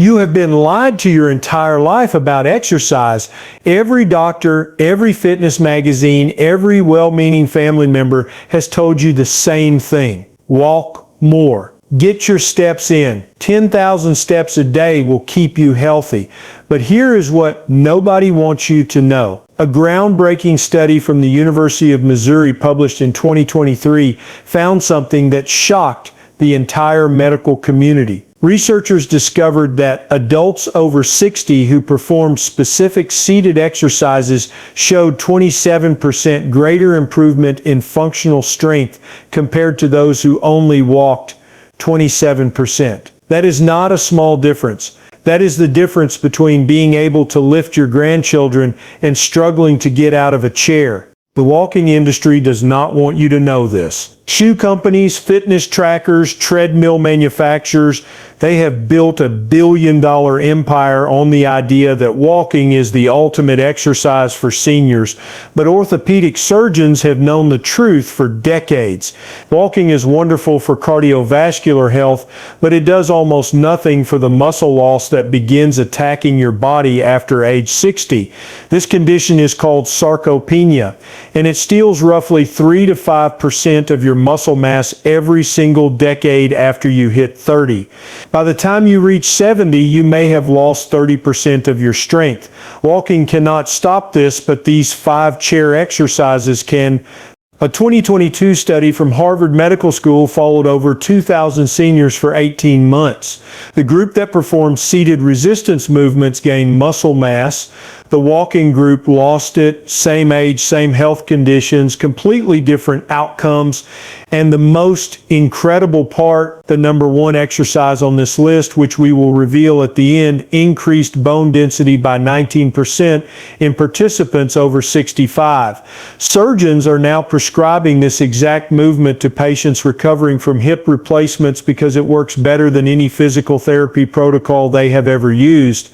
You have been lied to your entire life about exercise. Every doctor, every fitness magazine, every well-meaning family member has told you the same thing. Walk more. Get your steps in. 10,000 steps a day will keep you healthy. But here is what nobody wants you to know. A groundbreaking study from the University of Missouri published in 2023 found something that shocked the entire medical community. Researchers discovered that adults over 60 who performed specific seated exercises showed 27% greater improvement in functional strength compared to those who only walked 27%. That is not a small difference. That is the difference between being able to lift your grandchildren and struggling to get out of a chair. The walking industry does not want you to know this. Shoe companies, fitness trackers, treadmill manufacturers, they have built a billion-dollar empire on the idea that walking is the ultimate exercise for seniors. But orthopedic surgeons have known the truth for decades. Walking is wonderful for cardiovascular health, but it does almost nothing for the muscle loss that begins attacking your body after age 60. This condition is called sarcopenia, and it steals roughly 3 to 5% of your muscle mass every single decade after you hit 30. By the time you reach 70, you may have lost 30% of your strength. Walking cannot stop this, but these 5 chair exercises can. A 2022 study from Harvard Medical School followed over 2,000 seniors for 18 months. The group that performed seated resistance movements gained muscle mass. The walking group lost it. Same age, same health conditions, completely different outcomes. And the most incredible part, the number 1 exercise on this list, which we will reveal at the end, increased bone density by 19% in participants over 65. Surgeons are now prescribing this exact movement to patients recovering from hip replacements because it works better than any physical therapy protocol they have ever used.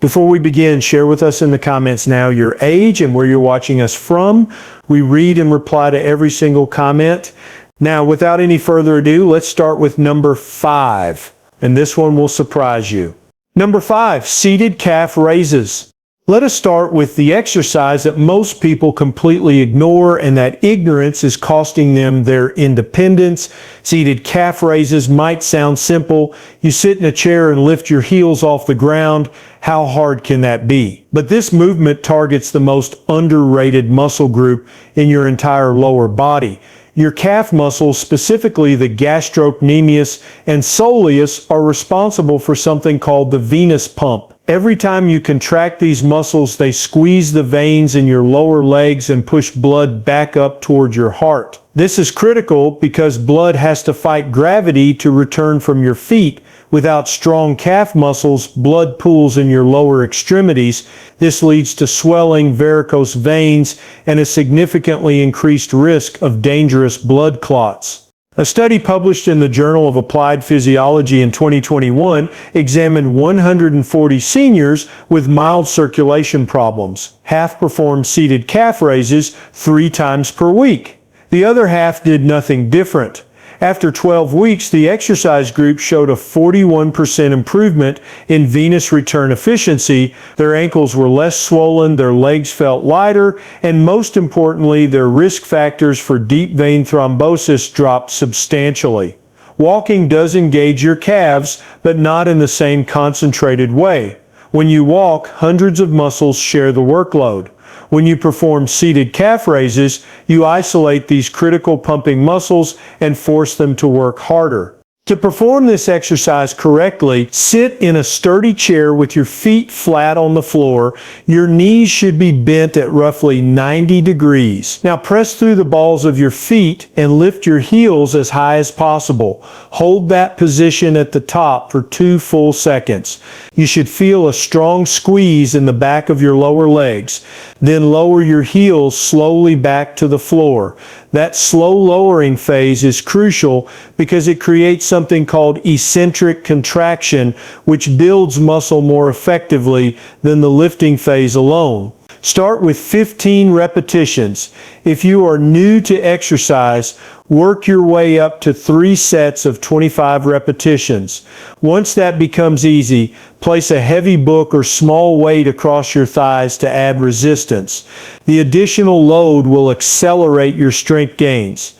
Before we begin, share with us in the comments now your age and where you're watching us from. We read and reply to every single comment. Now, without any further ado, let's start with number 5. And this one will surprise you. Number 5, seated calf raises. Let us start with the exercise that most people completely ignore, and that ignorance is costing them their independence. Seated calf raises might sound simple. You sit in a chair and lift your heels off the ground. How hard can that be? But this movement targets the most underrated muscle group in your entire lower body. Your calf muscles, specifically the gastrocnemius and soleus, are responsible for something called the venous pump. Every time you contract these muscles, they squeeze the veins in your lower legs and push blood back up toward your heart. This is critical because blood has to fight gravity to return from your feet. Without strong calf muscles, blood pools in your lower extremities. This leads to swelling, varicose veins, and a significantly increased risk of dangerous blood clots. A study published in the Journal of Applied Physiology in 2021 examined 140 seniors with mild circulation problems. Half performed seated calf raises 3 times per week. The other half did nothing different. After 12 weeks, the exercise group showed a 41% improvement in venous return efficiency. Their ankles were less swollen, their legs felt lighter, and most importantly, their risk factors for deep vein thrombosis dropped substantially. Walking does engage your calves, but not in the same concentrated way. When you walk, hundreds of muscles share the workload. When you perform seated calf raises, you isolate these critical pumping muscles and force them to work harder. To perform this exercise correctly, sit in a sturdy chair with your feet flat on the floor. Your knees should be bent at roughly 90 degrees. Now press through the balls of your feet and lift your heels as high as possible. Hold that position at the top for 2 full seconds. You should feel a strong squeeze in the back of your lower legs. Then lower your heels slowly back to the floor. That slow lowering phase is crucial because it creates something called eccentric contraction, which builds muscle more effectively than the lifting phase alone. Start with 15 repetitions. If you are new to exercise, work your way up to 3 sets of 25 repetitions. Once that becomes easy, place a heavy book or small weight across your thighs to add resistance. The additional load will accelerate your strength gains.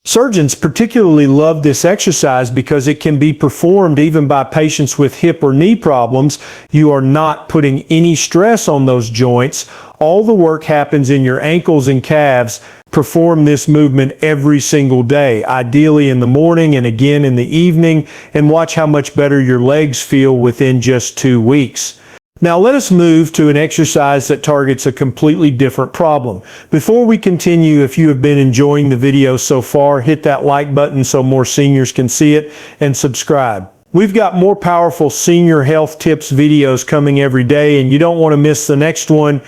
Surgeons particularly love this exercise because it can be performed even by patients with hip or knee problems. You are not putting any stress on those joints. All the work happens in your ankles and calves. Perform this movement every single day, ideally in the morning and again in the evening, and watch how much better your legs feel within just 2 weeks. Now let us move to an exercise that targets a completely different problem. Before we continue, if you have been enjoying the video so far, hit that like button so more seniors can see it, and subscribe. We've got more powerful senior health tips videos coming every day, and you don't want to miss the next one.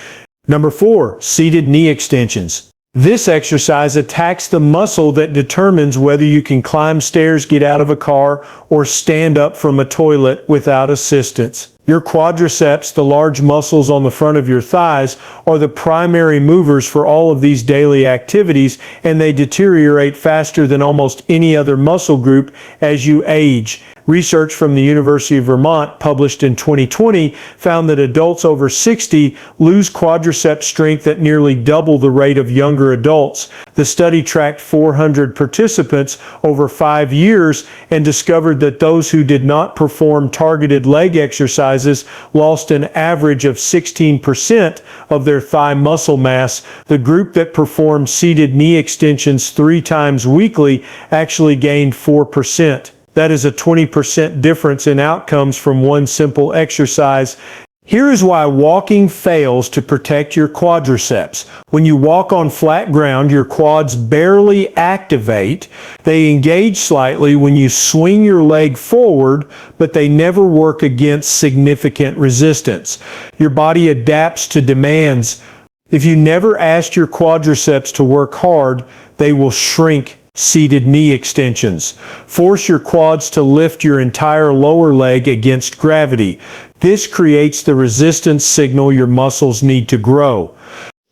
Number 4, seated knee extensions. This exercise attacks the muscle that determines whether you can climb stairs, get out of a car, or stand up from a toilet without assistance. Your quadriceps, the large muscles on the front of your thighs, are the primary movers for all of these daily activities, and they deteriorate faster than almost any other muscle group as you age. Research from the University of Vermont, published in 2020, found that adults over 60 lose quadriceps strength at nearly double the rate of younger adults. The study tracked 400 participants over 5 years and discovered that those who did not perform targeted leg exercises lost an average of 16% of their thigh muscle mass. The group that performed seated knee extensions 3 times weekly actually gained 4%. That is a 20% difference in outcomes from one simple exercise. Here is why walking fails to protect your quadriceps. When you walk on flat ground, your quads barely activate. They engage slightly when you swing your leg forward, but they never work against significant resistance. Your body adapts to demands. If you never asked your quadriceps to work hard, they will shrink. Seated knee extensions. Force your quads to lift your entire lower leg against gravity. This creates the resistance signal your muscles need to grow.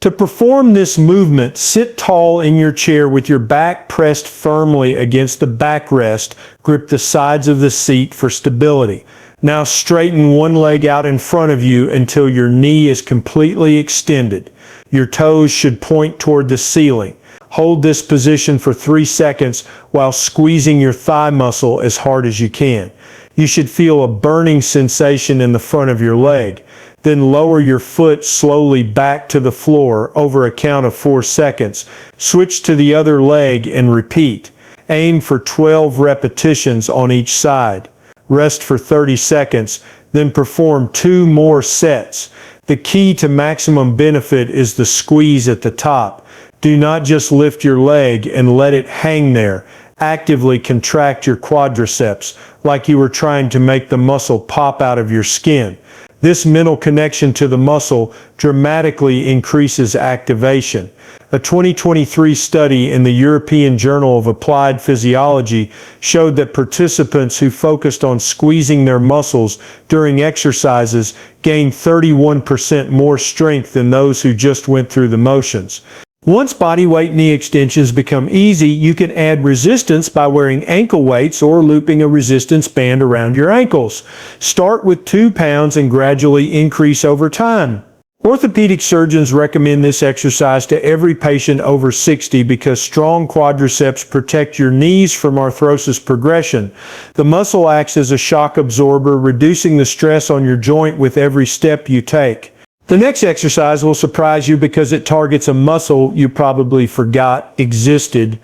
To perform this movement, sit tall in your chair with your back pressed firmly against the backrest. Grip the sides of the seat for stability. Now straighten one leg out in front of you until your knee is completely extended. Your toes should point toward the ceiling. Hold this position for 3 seconds while squeezing your thigh muscle as hard as you can. You should feel a burning sensation in the front of your leg. Then lower your foot slowly back to the floor over a count of 4 seconds. Switch to the other leg and repeat. Aim for 12 repetitions on each side. Rest for 30 seconds, then perform 2 more sets. The key to maximum benefit is the squeeze at the top. Do not just lift your leg and let it hang there. Actively contract your quadriceps like you were trying to make the muscle pop out of your skin. This mental connection to the muscle dramatically increases activation. A 2023 study in the European Journal of Applied Physiology showed that participants who focused on squeezing their muscles during exercises gained 31% more strength than those who just went through the motions. Once bodyweight knee extensions become easy, you can add resistance by wearing ankle weights or looping a resistance band around your ankles. Start with 2 pounds and gradually increase over time. Orthopedic surgeons recommend this exercise to every patient over 60 because strong quadriceps protect your knees from arthrosis progression. The muscle acts as a shock absorber, reducing the stress on your joint with every step you take. The next exercise will surprise you because it targets a muscle you probably forgot existed.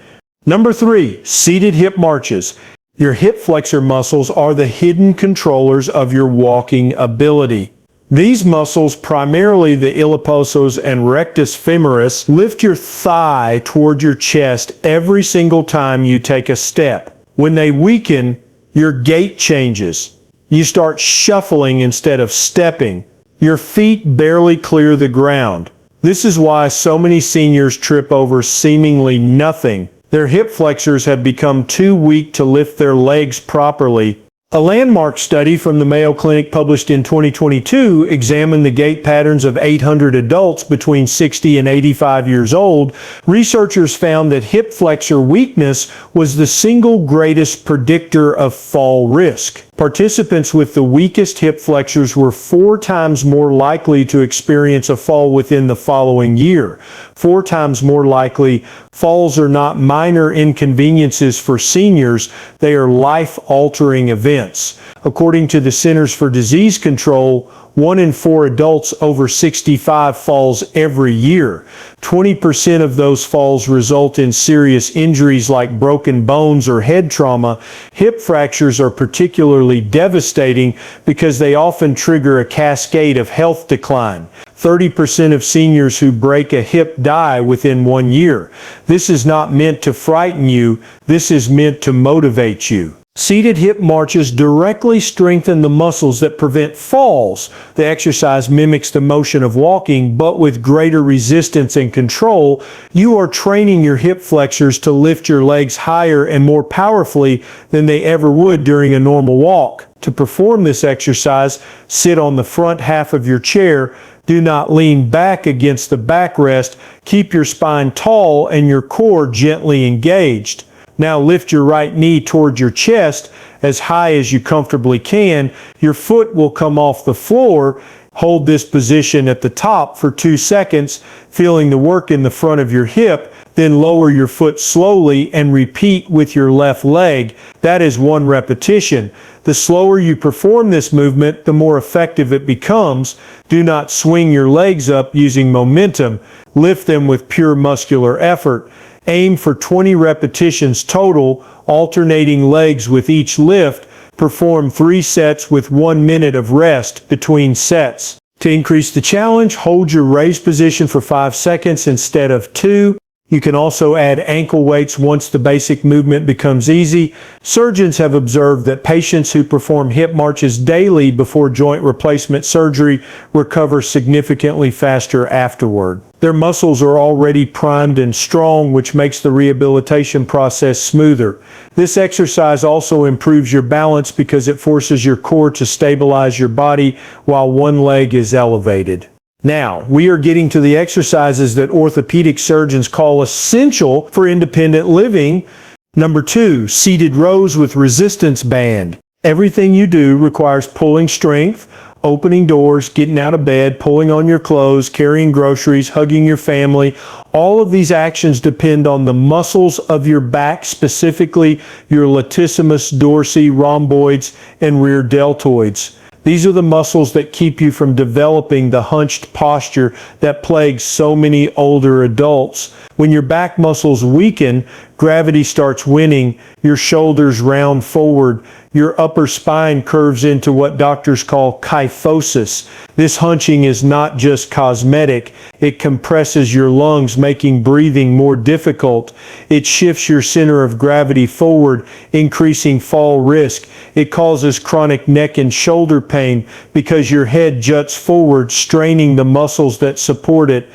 Number 3, seated hip marches. Your hip flexor muscles are the hidden controllers of your walking ability. These muscles, primarily the iliopsoas and rectus femoris, lift your thigh toward your chest every single time you take a step. When they weaken, your gait changes. You start shuffling instead of stepping. Your feet barely clear the ground. This is why so many seniors trip over seemingly nothing. Their hip flexors have become too weak to lift their legs properly. A landmark study from the Mayo Clinic published in 2022 examined the gait patterns of 800 adults between 60 and 85 years old. Researchers found that hip flexor weakness was the single greatest predictor of fall risk. Participants with the weakest hip flexors were 4 times more likely to experience a fall within the following year. 4 times more likely. Falls are not minor inconveniences for seniors, they are life-altering events. According to the Centers for Disease Control, 1 in 4 adults over 65 falls every year. 20% of those falls result in serious injuries like broken bones or head trauma. Hip fractures are particularly devastating because they often trigger a cascade of health decline. 30% of seniors who break a hip die within 1 year. This is not meant to frighten you, this is meant to motivate you. Seated hip marches directly strengthen the muscles that prevent falls. The exercise mimics the motion of walking, but with greater resistance and control. You are training your hip flexors to lift your legs higher and more powerfully than they ever would during a normal walk. To perform this exercise, sit on the front half of your chair. Do not lean back against the backrest. Keep your spine tall and your core gently engaged. Now lift your right knee toward your chest as high as you comfortably can. Your foot will come off the floor. Hold this position at the top for 2 seconds, feeling the work in the front of your hip. Then lower your foot slowly and repeat with your left leg. That is 1 repetition. The slower you perform this movement, the more effective it becomes. Do not swing your legs up using momentum. Lift them with pure muscular effort. Aim for 20 repetitions total, alternating legs with each lift. Perform 3 sets with 1 minute of rest between sets. To increase the challenge, hold your raised position for 5 seconds instead of 2. You can also add ankle weights once the basic movement becomes easy. Surgeons have observed that patients who perform hip marches daily before joint replacement surgery recover significantly faster afterward. Their muscles are already primed and strong, which makes the rehabilitation process smoother. This exercise also improves your balance because it forces your core to stabilize your body while one leg is elevated. Now, we are getting to the exercises that orthopedic surgeons call essential for independent living. Number 2, seated rows with resistance band. Everything you do requires pulling strength, opening doors, getting out of bed, pulling on your clothes, carrying groceries, hugging your family. All of these actions depend on the muscles of your back, specifically your latissimus dorsi, rhomboids, and rear deltoids. These are the muscles that keep you from developing the hunched posture that plagues so many older adults. When your back muscles weaken, gravity starts winning, your shoulders round forward, your upper spine curves into what doctors call kyphosis. This hunching is not just cosmetic, it compresses your lungs, making breathing more difficult. It shifts your center of gravity forward, increasing fall risk. It causes chronic neck and shoulder pain because your head juts forward, straining the muscles that support it.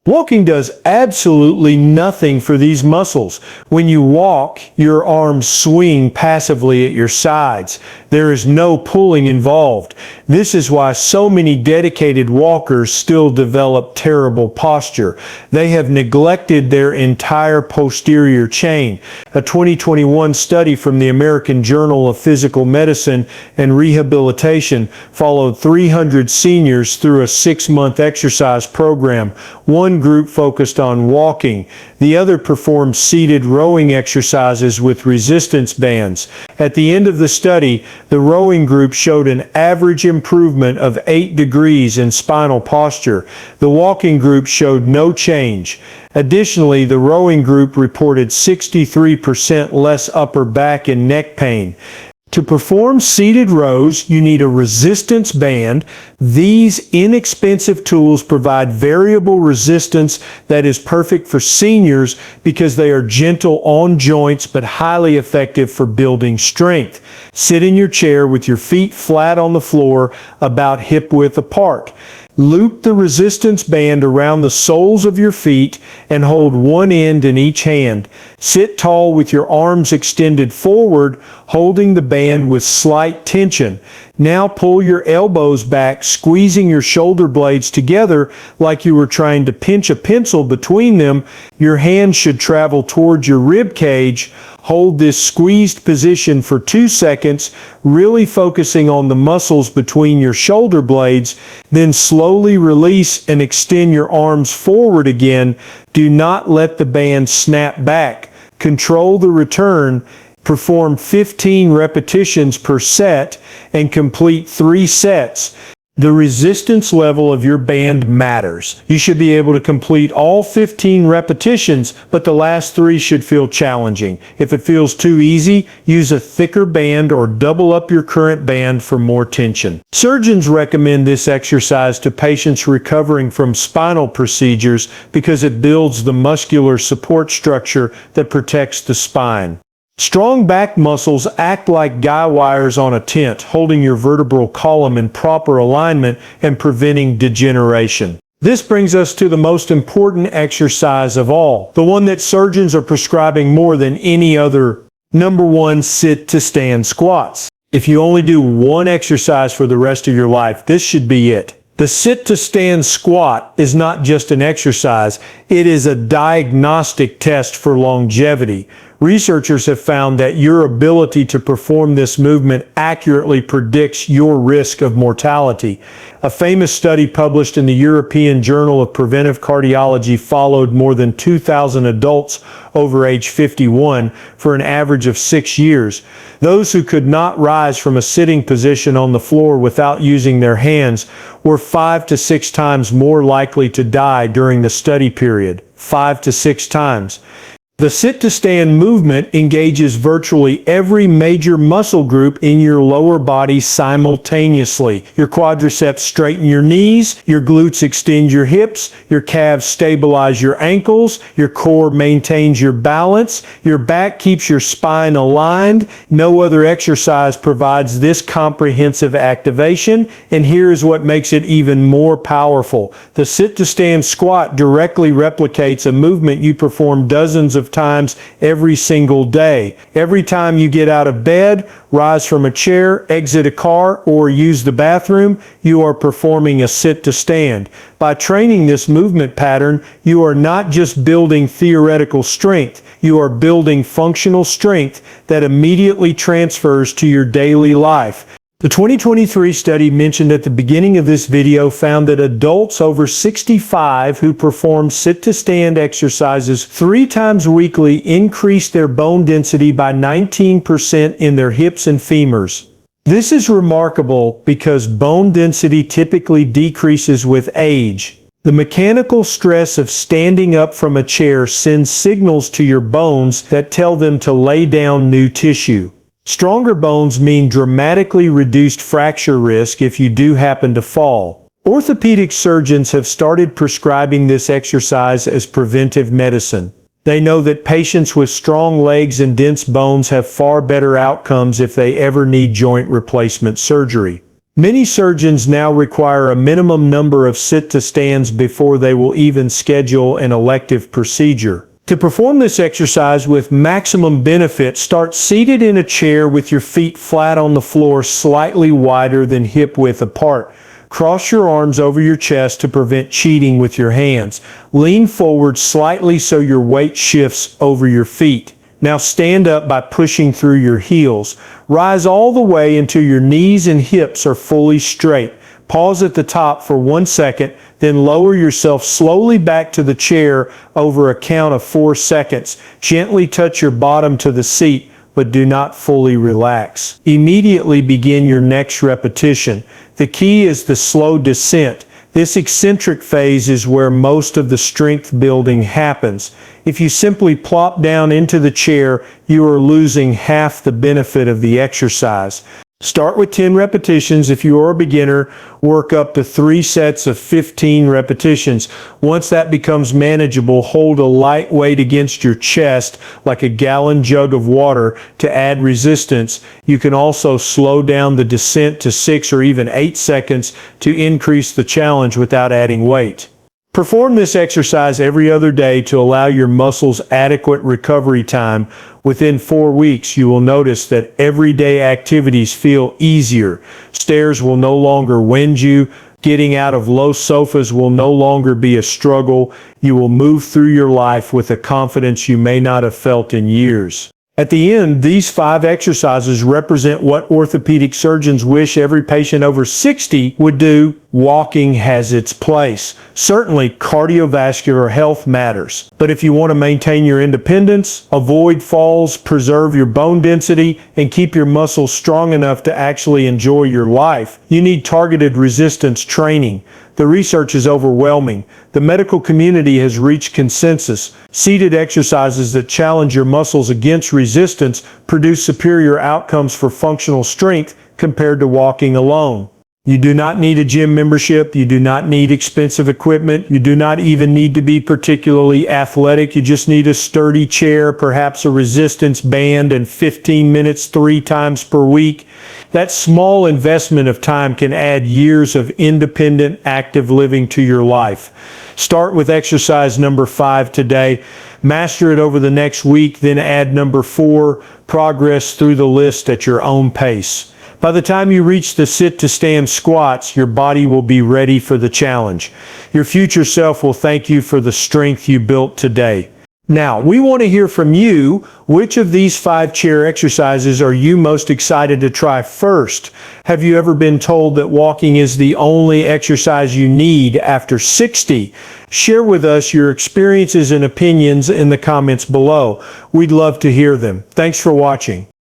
Walking does absolutely nothing for these muscles. When you walk, your arms swing passively at your sides. There is no pulling involved. This is why so many dedicated walkers still develop terrible posture. They have neglected their entire posterior chain. A 2021 study from the American Journal of Physical Medicine and Rehabilitation followed 300 seniors through a 6-month exercise program. One group focused on walking. The other performed seated rowing exercises with resistance bands. At the end of the study, the rowing group showed an average improvement of 8 degrees in spinal posture. The walking group showed no change. Additionally, the rowing group reported 63% less upper back and neck pain. To perform seated rows, you need a resistance band. These inexpensive tools provide variable resistance that is perfect for seniors because they are gentle on joints but highly effective for building strength. Sit in your chair with your feet flat on the floor, about hip width apart. Loop the resistance band around the soles of your feet and hold one end in each hand. Sit tall with your arms extended forward, holding the band with slight tension. Now pull your elbows back, squeezing your shoulder blades together like you were trying to pinch a pencil between them. Your hands should travel towards your rib cage. Hold this squeezed position for 2 seconds, really focusing on the muscles between your shoulder blades. Then slowly release and extend your arms forward again. Do not let the band snap back. Control the return. Perform 15 repetitions per set and complete 3 sets. The resistance level of your band matters. You should be able to complete all 15 repetitions, but the last 3 should feel challenging. If it feels too easy, use a thicker band or double up your current band for more tension. Surgeons recommend this exercise to patients recovering from spinal procedures because it builds the muscular support structure that protects the spine. Strong back muscles act like guy wires on a tent, holding your vertebral column in proper alignment and preventing degeneration. This brings us to the most important exercise of all, the one that surgeons are prescribing more than any other. Number 1, sit to stand squats. If you only do one exercise for the rest of your life, this should be it. The sit to stand squat is not just an exercise, it is a diagnostic test for longevity. Researchers have found that your ability to perform this movement accurately predicts your risk of mortality. A famous study published in the European Journal of Preventive Cardiology followed more than 2,000 adults over age 51 for an average of 6 years. Those who could not rise from a sitting position on the floor without using their hands were 5 to 6 times more likely to die during the study period. 5 to 6 times. The sit-to-stand movement engages virtually every major muscle group in your lower body simultaneously. Your quadriceps straighten your knees, your glutes extend your hips, your calves stabilize your ankles, your core maintains your balance, your back keeps your spine aligned. No other exercise provides this comprehensive activation, and here is what makes it even more powerful. The sit-to-stand squat directly replicates a movement you perform dozens of times every single day. Every time you get out of bed, rise from a chair, exit a car, or use the bathroom, you are performing a sit to stand. By training this movement pattern, you are not just building theoretical strength, you are building functional strength that immediately transfers to your daily life. The 2023 study mentioned at the beginning of this video found that adults over 65 who perform sit-to-stand exercises 3 times weekly increased their bone density by 19% in their hips and femurs. This is remarkable because bone density typically decreases with age. The mechanical stress of standing up from a chair sends signals to your bones that tell them to lay down new tissue. Stronger bones mean dramatically reduced fracture risk if you do happen to fall. Orthopedic surgeons have started prescribing this exercise as preventive medicine. They know that patients with strong legs and dense bones have far better outcomes if they ever need joint replacement surgery. Many surgeons now require a minimum number of sit-to-stands before they will even schedule an elective procedure. To perform this exercise with maximum benefit, start seated in a chair with your feet flat on the floor, slightly wider than hip width apart. Cross your arms over your chest to prevent cheating with your hands. Lean forward slightly so your weight shifts over your feet. Now stand up by pushing through your heels. Rise all the way until your knees and hips are fully straight. Pause at the top for 1 second, then lower yourself slowly back to the chair over a count of 4 seconds. Gently touch your bottom to the seat, but do not fully relax. Immediately begin your next repetition. The key is the slow descent. This eccentric phase is where most of the strength building happens. If you simply plop down into the chair, you are losing half the benefit of the exercise. Start with 10 repetitions if you are a beginner. Work up to 3 sets of 15 repetitions. Once that becomes manageable, hold a light weight against your chest like a gallon jug of water to add resistance. You can also slow down the descent to 6 or even 8 seconds to increase the challenge without adding weight. Perform this exercise every other day to allow your muscles adequate recovery time. Within 4 weeks, you will notice that everyday activities feel easier. Stairs will no longer wind you. Getting out of low sofas will no longer be a struggle. You will move through your life with a confidence you may not have felt in years. At the end, these 5 exercises represent what orthopedic surgeons wish every patient over 60 would do. Walking has its place. Certainly, cardiovascular health matters. But if you want to maintain your independence, avoid falls, preserve your bone density, and keep your muscles strong enough to actually enjoy your life, you need targeted resistance training. The research is overwhelming. The medical community has reached consensus. Seated exercises that challenge your muscles against resistance produce superior outcomes for functional strength compared to walking alone. You do not need a gym membership. You do not need expensive equipment. You do not even need to be particularly athletic. You just need a sturdy chair, perhaps a resistance band, and 15 minutes 3 times per week. That small investment of time can add years of independent, active living to your life. Start with exercise number 5 today. Master it over the next week, then add number 4. Progress through the list at your own pace. By the time you reach the sit to stand squats, your body will be ready for the challenge. Your future self will thank you for the strength you built today. Now, we want to hear from you. Which of these 5 chair exercises are you most excited to try first? Have you ever been told that walking is the only exercise you need after 60? Share with us your experiences and opinions in the comments below. We'd love to hear them. Thanks for watching.